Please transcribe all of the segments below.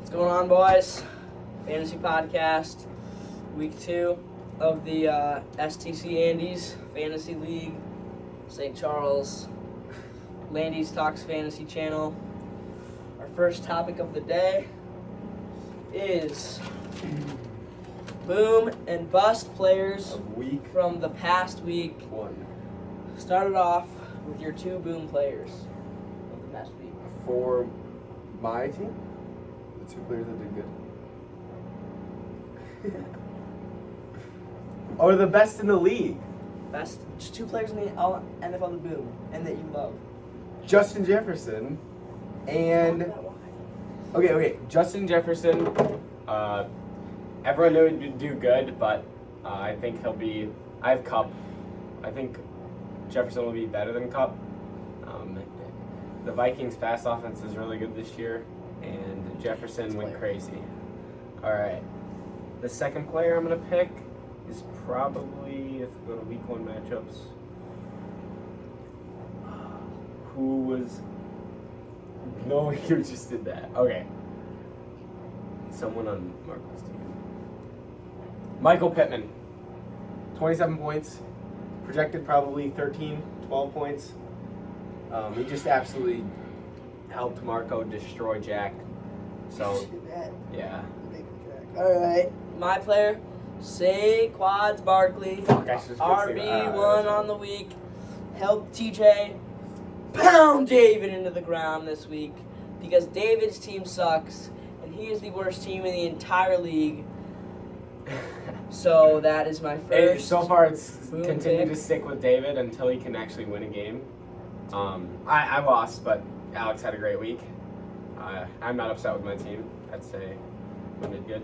What's going on, boys? Fantasy Podcast, Week 2 of the STC Andes Fantasy League, St. Charles, Landy's Talks Fantasy Channel. Our first topic of the day is boom and bust players Of week from the past week. 1. Started off with your two boom players of the past week. For my team, the two players that did good. Or the best in the league. Best, just two players in the NFL the boom and that you love. Justin Jefferson and... Okay. Justin Jefferson, everyone knew he'd do good, but I think he'll be... I have Cup. I think Jefferson will be better than Cup. The Vikings' pass offense is really good this year, and Jefferson went crazy. All right. The second player I'm going to pick is probably, if we go to week 1 matchups, who was... No, you just did that. Okay. Someone on Marko's team. Michael Pittman. 27 points. Projected probably 13, 12 points. He just absolutely helped Marko destroy Jack. So, yeah. Alright, my player, Saquon Barkley, Fuck, I should RB1 on the week, helped TJ pound David into the ground this week because David's team sucks and he is the worst team in the entire league. So that is my first. So far, it's boom continued pick. to stick with David until he can actually win a game. I lost, but Alex had a great week. I'm not upset with my team. I'd say we did good.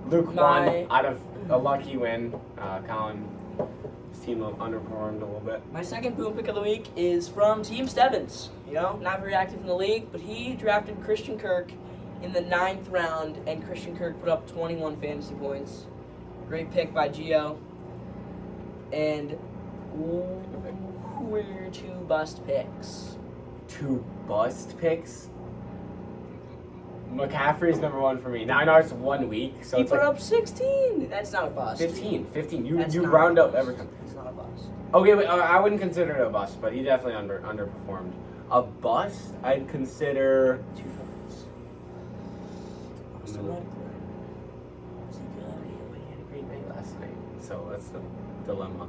Luke won out of a lucky win. Collin, his team underperformed a little bit. My second boom pick of the week is from Team Stebbins. You know, not very active in the league, but he drafted Christian Kirk in the 9th round, and Christian Kirk put up 21 fantasy points. Great pick by Gio. And who were your two bust picks? 2 bust picks. McCaffrey's number 1 for me. Now I know it's 1 week, so He it's put like up 16. That's not a bust. 15. That's You not round a up bust. every time. It's not a bust. Okay, wait, I wouldn't consider it a bust, but he definitely underperformed. A bust, I'd consider. Two busts. Austin Eckler. Is he good? He had a great day last night, so that's the dilemma.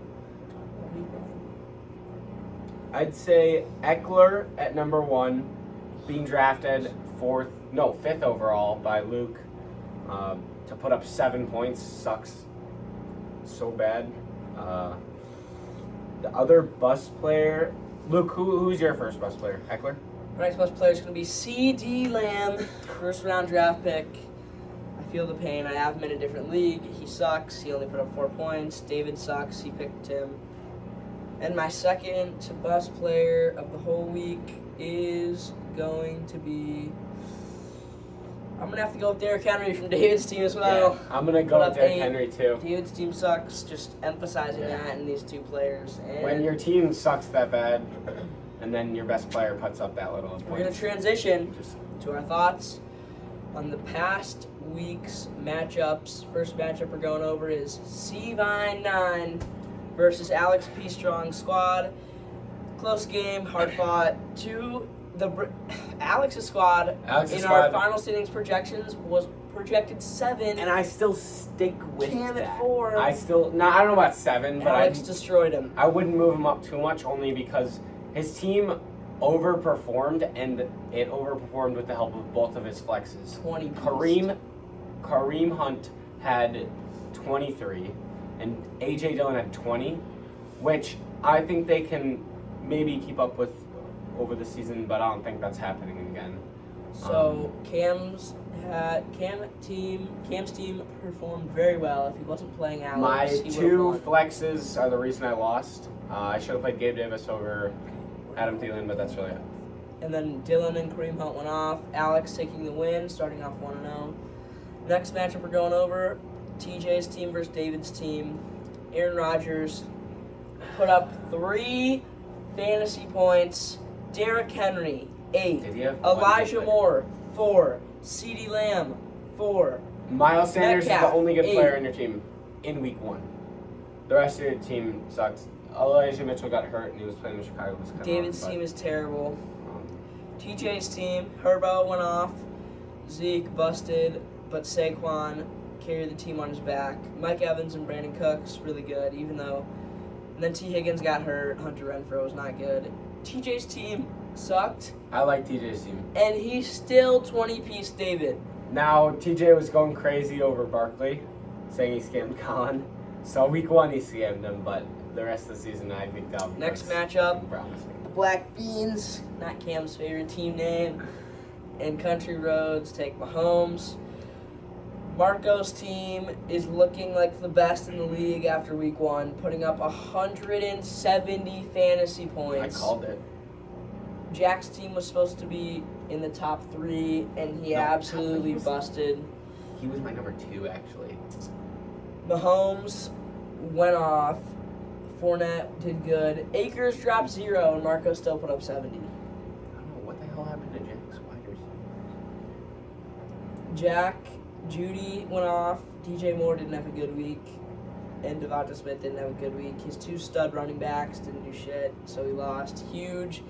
I'd say Eckler at number 1, being drafted 5th overall by Luke, to put up 7 points sucks so bad. The other bust player, Luke, who's your first bust player? Eckler? My next best player is going to be C.D. Lamb, first round draft pick. I feel the pain. I have him in a different league. He sucks. He only put up 4 points. David sucks. He picked him. And my second to bust player of the whole week is going to be... I'm going to have to go with Derrick Henry from David's team as well. Yeah, I'm going to go with Derrick Henry too. David's team sucks. Just emphasizing that in these two players. And When your team sucks that bad, and then your best player puts up that little we're going to transition to our thoughts on the past week's matchups. First matchup we're going over is C-Vine 9 versus Alex P. Strong squad. Close game, hard fought. Alex's squad our final standings projections was projected 7. And I still stick with Cam at that. 4. I don't know about 7, but Alex destroyed him. I wouldn't move him up too much, only because his team overperformed, and it overperformed with the help of both of his flexes. 20. Kareem Hunt had 23, and A.J. Dillon had 20, which I think they can maybe keep up with over the season, but I don't think that's happening again. So Cam's team performed very well. If he wasn't playing Alex, My he 2 would've won. flexes are the reason I lost. I should have played Gabe Davis over Adam Thielen, but that's really it. And then Dylan and Kareem Hunt went off. Alex taking the win, starting off 1-0. Next matchup we're going over, TJ's team versus David's team. Aaron Rodgers put up 3 fantasy points. Derrick Henry, 8. Did he have Elijah one good Moore, 4. CeeDee Lamb, 4. Miles Sanders is Metcalf, the only good 8. player on your team in week 1. The rest of your team sucks. Elijah Mitchell got hurt and he was playing in Chicago. It was kinda David's wrong, team is terrible. but, TJ's team, Herbo went off. Zeke busted, but Saquon carried the team on his back. Mike Evans and Brandon Cooks, really good, even though. And then T. Higgins got hurt. Hunter Renfrow was not good. TJ's team sucked, I like TJ's team. and he's still 20-piece David. Now, TJ was going crazy over Barkley, saying he scammed Collin. So week 1 he scammed him, but the rest of the season I think that'll be Next matchup, promising. Black Beans, not Cam's favorite team name, and Country Roads take Mahomes. Marko's team is looking like the best in the league after week 1, putting up 170 fantasy I points. called it. Jack's team was supposed to be in the top 3, and he No, absolutely top 3 was- busted. He was my number 2 actually. Mahomes went off. Fournette did good. Akers dropped 0, and Marco still put up 70. I don't know what the hell happened to Jack's wide receiver. Jack, Judy went off. DJ Moore didn't have a good week. And Devonta Smith didn't have a good week. His 2 stud running backs didn't do shit, so he lost. Huge.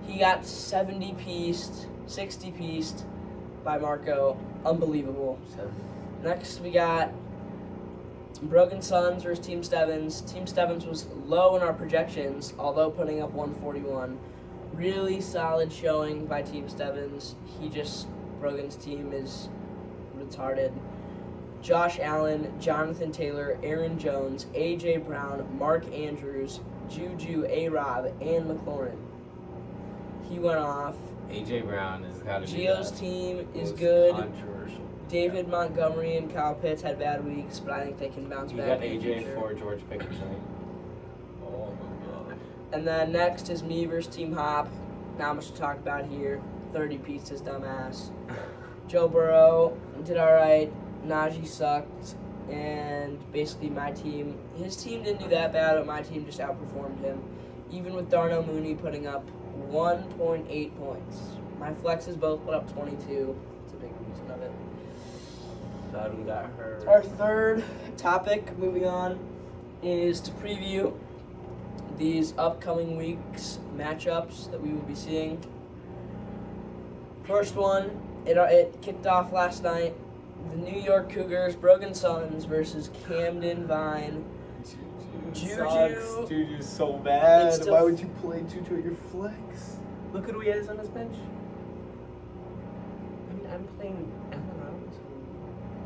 He got 70-pieced, 60-pieced by Marco. Unbelievable. Next, we got Brogan Sons versus Team Stevens. Team Stevens was low in our projections, although putting up 141. Really solid showing by Team Stevens. Brogan's team is retarded. Josh Allen, Jonathan Taylor, Aaron Jones, A.J. Brown, Mark Andrews, Juju, A-Rob, and McLaurin. He went off. AJ Brown has got to be Gio's the team is most good. controversial. David Montgomery and Kyle Pitts had bad weeks, but I think they can bounce You back. got in the AJ future. for George Pickens, right? Oh my god. And then next is me versus Team Hop. Not much to talk about here. 30 pieces, dumbass. Joe Burrow did alright. Najee sucked. And basically his team didn't do that bad, but my team just outperformed him. Even with Darnell Mooney putting up 1.8 points. My flexes both put up 22. That's a big reason of it. Sodom got hurt. Our third topic, moving on, is to preview these upcoming weeks' matchups that we will be seeing. First one, it kicked off last night. The New York Cougars, Brogan Sons versus Camden Vine. Juju Juju sucks. Juju's so bad. It's still- Why would you play Juju at your flex? Look at who he has on his bench. I mean, I'm playing Allen Robinson.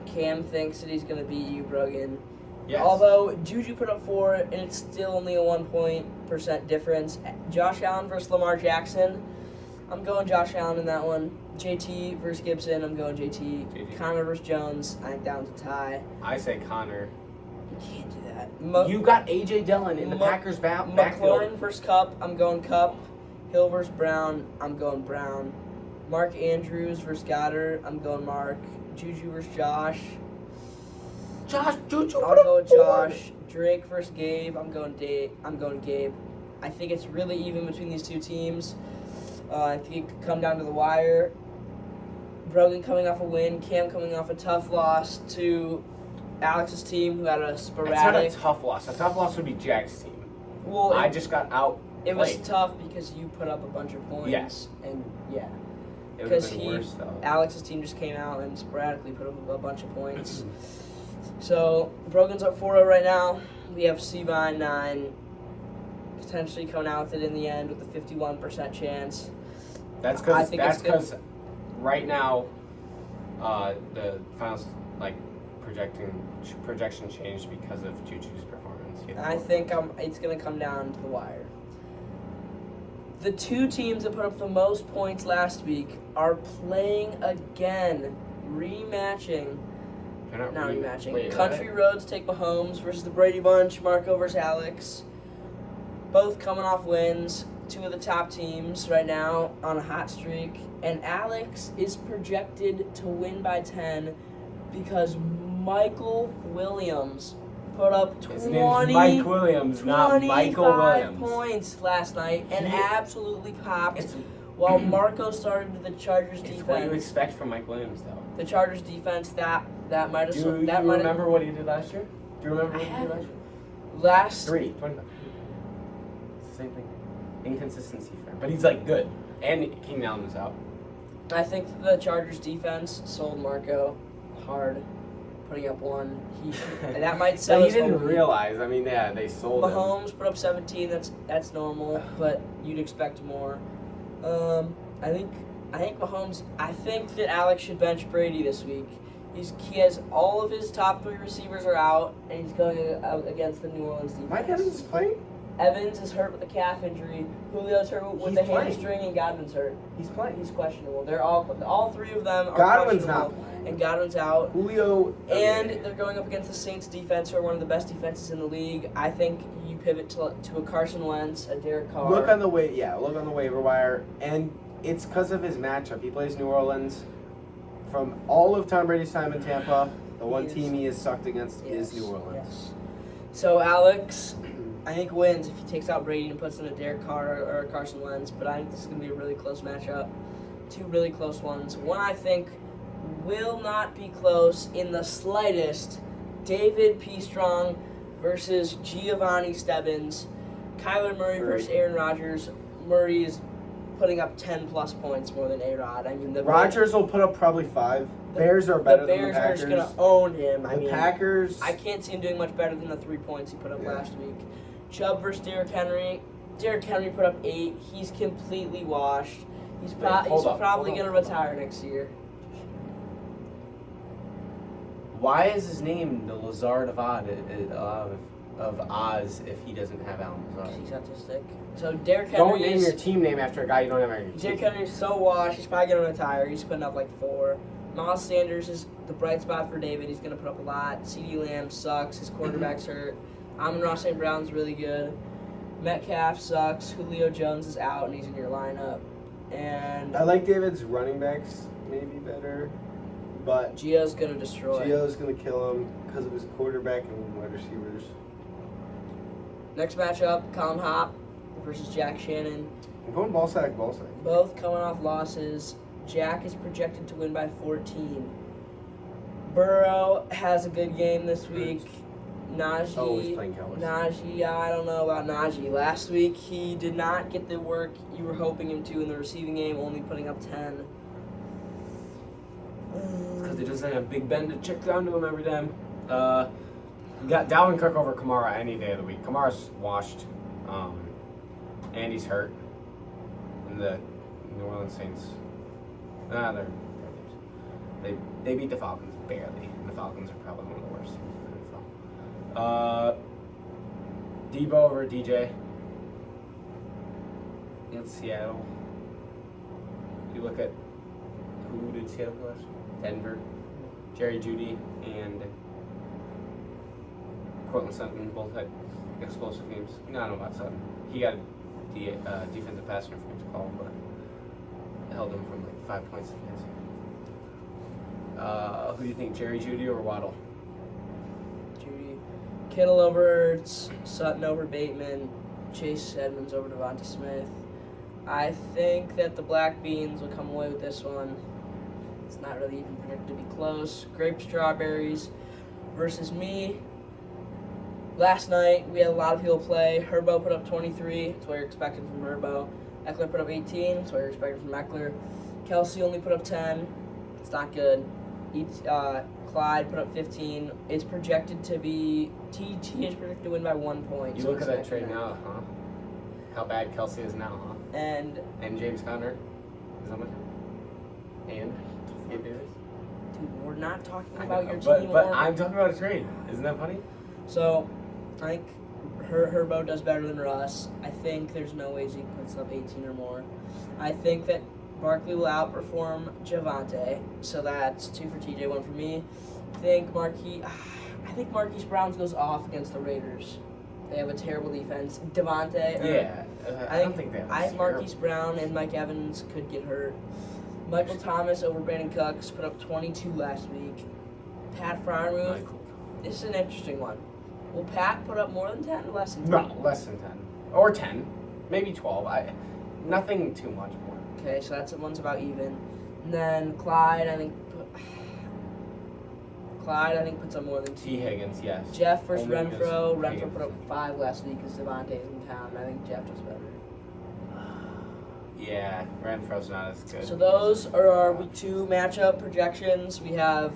Cam thinks that he's going to beat you, Brogan. Yes. Although Juju put up 4, and it's still only a 1% difference. Josh Allen versus Lamar Jackson. I'm going Josh Allen in that one. JT versus Gibson. I'm going JT. JT. Connor versus Jones. I think that one's a tie. I say Connor. You can't do that. You got AJ Dillon in the Packers McLaurin backfield. versus Cup. I'm going Cup. Hill versus Brown. I'm going Brown. Mark Andrews versus Goddard. I'm going Mark. Juju versus Josh. Juju. I'll go with Josh. Drake versus Gabe. I'm going Gabe. I think it's really even between these two teams. I think it could come down to the wire. Brogan coming off a win. Cam coming off a tough loss to Alex's team, who had a sporadic. It's not a tough loss. A tough loss would be Jack's team. Well, I just got out. it was tough because you put up a bunch of points. Yes. And yeah. It would have Because been worse though. Alex's team just came out and sporadically put up a bunch of points. So Brogan's up 4-0 right now. We have C-Vine 9 potentially coming out with it in the end with a 51% chance. That's I think it's because right now, the finals projection changed because of Juju's performance. I think it's going to come down to the wire. The two teams that put up the most points last week are playing again, rematching. They're Not rematching. Wait, Country what? Roads take Mahomes versus the Brady Bunch, Marko versus Alex. Both coming off wins. Two of the top teams right now on a hot streak. And Alex is projected to win by 10 because Michael Williams put up His name's Mike Williams, not Michael 25 Williams. points last night and absolutely popped While Marko started the Chargers It's defense. what you expect from Mike Williams, though. The Chargers defense that might have. Do you remember what he did last year? Do you remember what he did last year? Last 25. It's the same thing. Inconsistency for him, but he's like good. And Keenan Allen was out. I think the Chargers defense sold Marko hard, putting up one. That might sell. But he his didn't whole week. realize. I mean, yeah, they sold him. Mahomes put up 17. That's normal, but you'd expect more. I think Mahomes. I think that Alex should bench Brady this week. He has all of his top 3 receivers are out, and he's going out against the New Orleans defense. Mike Evans is playing? Evans is hurt with a calf injury. Julio's hurt with He's a playing. hamstring, and Godwin's hurt. He's playing. He's questionable. They're all 3 of them are Godwin's questionable, not playing. and Godwin's out. Julio. And they're going up against the Saints defense, who are one of the best defenses in the league. I think you pivot to a Carson Wentz, a Derek Carr. Look on the waiver wire, and it's because of his matchup. He plays New Orleans. From all of Tom Brady's time in Tampa, the one team he has sucked against is New Orleans. Yes. So Alex, I think wins if he takes out Brady and puts in a Derek Carr or a Carson Wentz. But I think this is going to be a really close matchup. 2 really close ones. One I think will not be close in the slightest. David P. Strong versus Giovanni Stebbins. Kyler Murray versus Aaron Rodgers. Murray is putting up 10-plus points more than A-Rod. I mean, the Rodgers will put up probably 5. Bears are better than the Packers. The Bears are just going to own him. The Packers. I can't see him doing much better than the 3 points he put up last week. Chubb versus Derrick Henry. Derrick Henry put up 8. He's completely washed. He's probably going to retire next year. Why is his name the Lazard of Oz if he doesn't have Alan Lazard? He's autistic. So Derrick Henry Don't name your team name after a guy you don't have on your team. Derrick Henry's so washed. He's probably going to retire. He's putting up like 4. Miles Sanders is the bright spot for David. He's going to put up a lot. CeeDee Lamb sucks. His quarterback's hurt. Amon-Ra St. Brown's really good. Metcalf sucks. Julio Jones is out, and he's in your lineup. And I like David's running backs maybe better, but Gio's going to destroy. Gio's going to kill him because of his quarterback and wide receivers. Next matchup, Collin Hop versus Jack Shannon. I'm going ball sack. Both coming off losses. Jack is projected to win by 14. Burrow has a good game this week. Najee. Oh, he's playing Cowboys. Najee, I don't know about Najee. Last week, he did not get the work you were hoping him to in the receiving game, only putting up 10. Because he doesn't have Big Ben to check down to him every time. You got Dalvin Cook over Kamara any day of the week. Kamara's washed. And he's hurt. And the New Orleans Saints, they beat the Falcons barely. And the Falcons are probably one of the worst teams in the NFL. Debo over DJ in Seattle. You look at who did Seattle play last? Denver, Jerry Jeudy, and Cortland Sutton both had explosive games. I don't know about Sutton. He got the defensive pass interference call, but held him from like 5 points defense. Who do you think, Jerry Jeudy or Waddle? Jeudy. Kittle over Ertz, Sutton over Bateman, Chase Edmonds over Devonta Smith. I think that the Black Beans will come away with this one. It's not really even predicted to be close. Grape Strawberries versus me. Last night, we had a lot of people play. Herbo put up 23. That's what you're expecting from Herbo. Eckler put up 18. That's what you're expecting from Eckler. Kelsey only put up 10. It's not good. Clyde put up 15. It's projected to be... TT is predicted to win by 1 point. You look at that trade now, huh? How bad Kelsey is now, huh? And James Conner is on it. And Gabe Davis. dude, we're not talking about your team. But I'm talking about a trade. Isn't that funny? So, I think Herbo does better than Russ. I think there's no way Zeke puts up 18 or more. I think that Barkley will outperform Javonte. So that's 2 for TJ, 1 for me. I think Marquise Brown goes off against the Raiders. They have a terrible defense. Devontae. Yeah. I don't think they have. I think Marquise Brown and Mike Evans could get hurt. Michael Thomas over Brandon Cooks put up 22 last week. Pat Freiermuth. This is an interesting one. Will Pat put up more than 10 or less than 10? No, less than 10. Or 10. Maybe 12. Nothing too much more. Okay, so that one's about even. And then Clyde, I think puts up more than 2. T. Higgins, yes. Jeff versus Only Renfro. against Renfro Higgins. put up 5 last week because Devontae's in town. I think Jeff does better. Yeah, Renfro's not as good. So those are our week 2 matchup projections. We have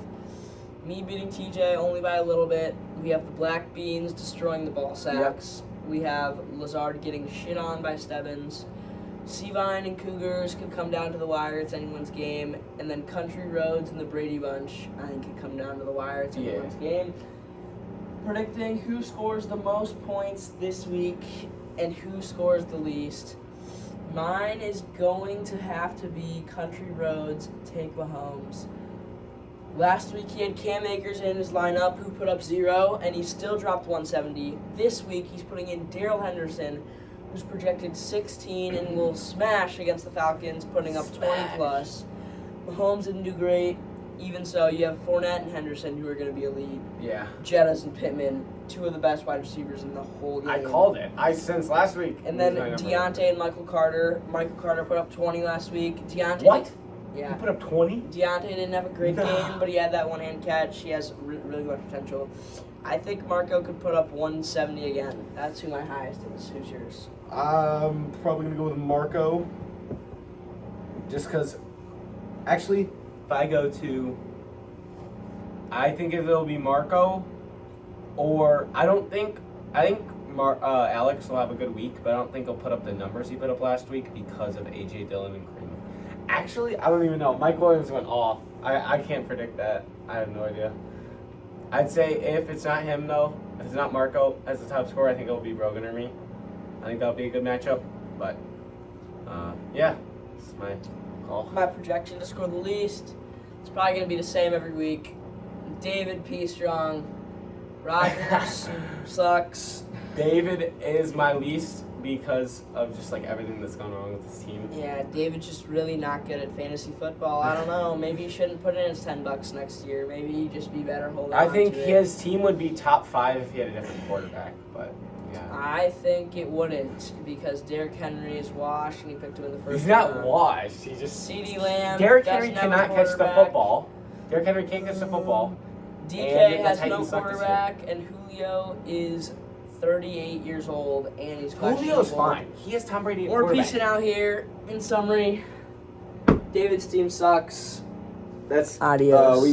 me beating TJ only by a little bit. We have the Black Beans destroying the ball sacks. We have Lazard getting shit on by Stebbins. Seavine and Cougars could come down to the wire. It's anyone's game. And then Country Roads and the Brady Bunch, I think, could come down to the wire. It's anyone's game. Predicting who scores the most points this week and who scores the least. Mine is going to have to be Country Roads, take Mahomes. Last week he had Cam Akers in his lineup who put up 0, and he still dropped 170. This week he's putting in Darrell Henderson, who's projected 16 and will smash against the Falcons, putting up 20+. Mahomes didn't do great. Even so, you have Fournette and Henderson who are going to be elite. Yeah. Jettas and Pittman, 2 of the best wide receivers in the whole game. I called it. Since last week. And then Deontay and Michael Carter. Michael Carter put up 20 last week. Deontay. What? Yeah. He put up 20? Deontay didn't have a great Nah. game, but he had that one-hand catch. He has really much potential. I think Marko could put up 170 again. That's who my highest is. Who's yours? I'm probably going to go with Marko. Just because, actually, If I go to, I think it'll be Marko, or I think Alex will have a good week, but I don't think he'll put up the numbers he put up last week because of AJ Dillon and Cream. Actually, I don't even know. Mike Williams went off. I can't predict that. I have no idea. I'd say if it's not him though, if it's not Marko as the top scorer, I think it'll be Brogan or me. I think that'll be a good matchup. But yeah, it's my call. My projection to score the least. It's probably going to be the same every week. David P. Strong. Rodgers sucks. David is my least because of just like everything that's gone wrong with this team. Yeah, David's just really not good at fantasy football. I don't know. Maybe he shouldn't put in his $10 next year. Maybe he'd just be better holding I on think to it. his team would be top 5 if he had a different quarterback, but yeah. I think it wouldn't because Derrick Henry is washed and he picked him in the first He's not round. washed. He just CeeDee Lamb. Derrick doesn't Henry have a cannot catch the quarterback. football. Derrick Henry can't catch the football. DK And the has no Titans suck this year. quarterback, and Julio is 38 years old, and he's Julio's questionable. fine. He has Tom Brady at We're quarterback. piecing out here. In summary, David's team sucks. that's Adios. we